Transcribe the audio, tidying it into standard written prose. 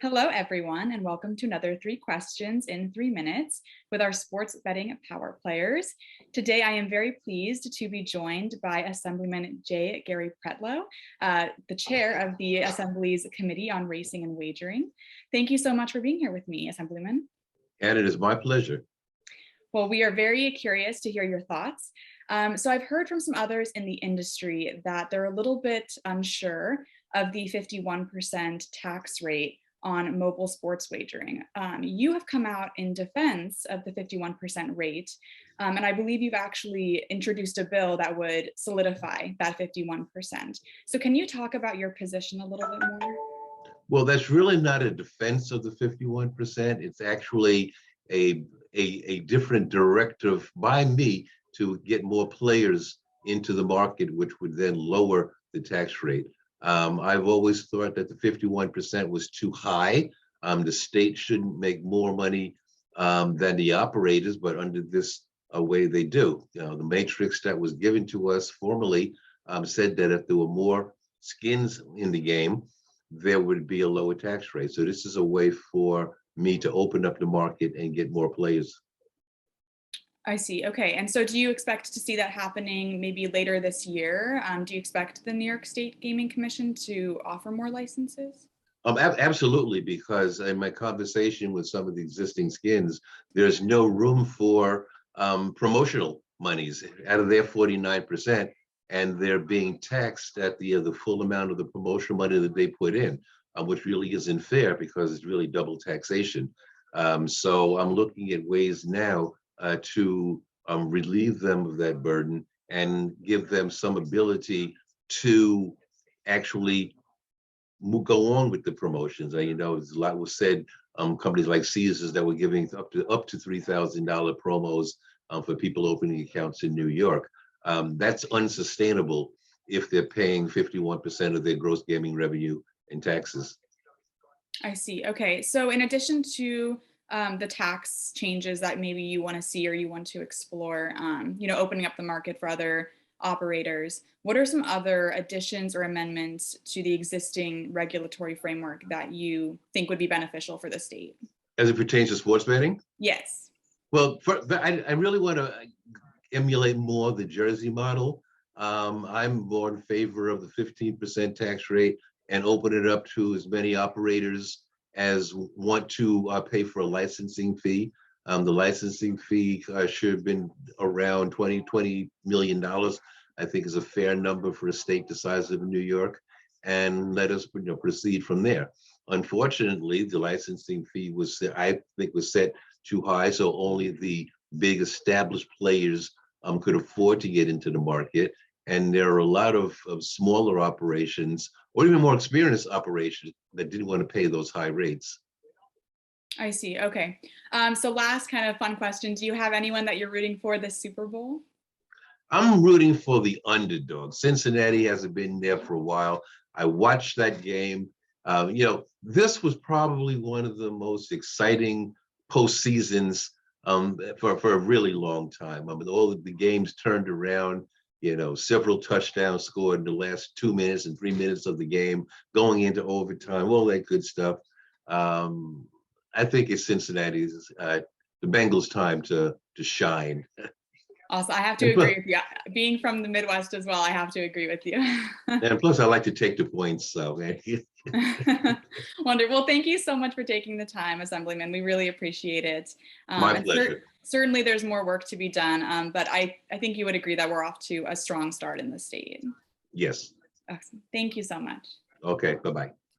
Hello, everyone, and welcome to another 3 questions in 3 minutes with our sports betting power players. Today, I am very pleased to be joined by Assemblyman Gary Pretlow, the chair of the Assembly's Committee on Racing and Wagering. Thank you so much for being here with me, Assemblyman. And it is my pleasure. Well, we are very curious to hear your thoughts. So I've heard from some others in the industry that they're a little bit unsure of the 51% tax rate on mobile sports wagering. You have come out in defense of the 51% rate, and I believe you've actually introduced a bill that would solidify that 51%. So can you talk about your position a little bit more? Well, that's really not a defense of the 51%. It's actually a different directive by me to get more players into the market, which would then lower the tax rate. I've always thought that the 51% was too high. The state shouldn't make more money than the operators, but under this way they do. The matrix that was given to us formally said that if there were more skins in the game, there would be a lower tax rate. So this is a way for me to open up the market and get more players. I see. Okay. And so do you expect to see that happening maybe later this year? Do you expect the New York State Gaming Commission to offer more licenses? Absolutely, because in my conversation with some of the existing skins, there's no room for promotional monies out of their 49%, and they're being taxed at the full amount of the promotional money that they put in, which really isn't fair because it's really double taxation. So I'm looking at ways now to relieve them of that burden and give them some ability to actually go on with the promotions. You know, a lot was said. Companies like Caesars that were giving up to $3,000 promos for people opening accounts in New York. That's unsustainable if they're paying 51% of their gross gaming revenue in taxes. I see. Okay. So in addition to the tax changes that maybe you want to see or you want to explore, opening up the market for other operators, what are some other additions or amendments to the existing regulatory framework that you think would be beneficial for the state? As it pertains to sports betting? Yes. Well, I really want to emulate more the Jersey model. I'm more in favor of the 15% tax rate and open it up to as many operators as want to pay for a licensing fee. The licensing fee should have been around $20 million, I think is a fair number for a state the size of New York, and let us proceed from there. Unfortunately, the licensing fee I think was set too high, so only the big established players could afford to get into the market. And there are a lot of smaller operations or even more experienced operations that didn't want to pay those high rates. I see. Okay. So last kind of fun question. Do you have anyone that you're rooting for this Super Bowl? I'm rooting for the underdog. Cincinnati hasn't been there for a while. I watched that game. This was probably one of the most exciting postseasons for a really long time. I mean, all of the games turned around. Several touchdowns scored in the last 2 minutes and 3 minutes of the game, going into overtime, all that good stuff. I think it's Cincinnati's, the Bengals' time to shine. Also, I have to agree with you. Being from the Midwest as well, I have to agree with you. And plus, I like to take the points. So, Wonderful. Well, thank you so much for taking the time, Assemblyman. We really appreciate it. My pleasure. Certainly, there's more work to be done, but I think you would agree that we're off to a strong start in the state. Yes. Excellent. Thank you so much. Okay. Bye-bye.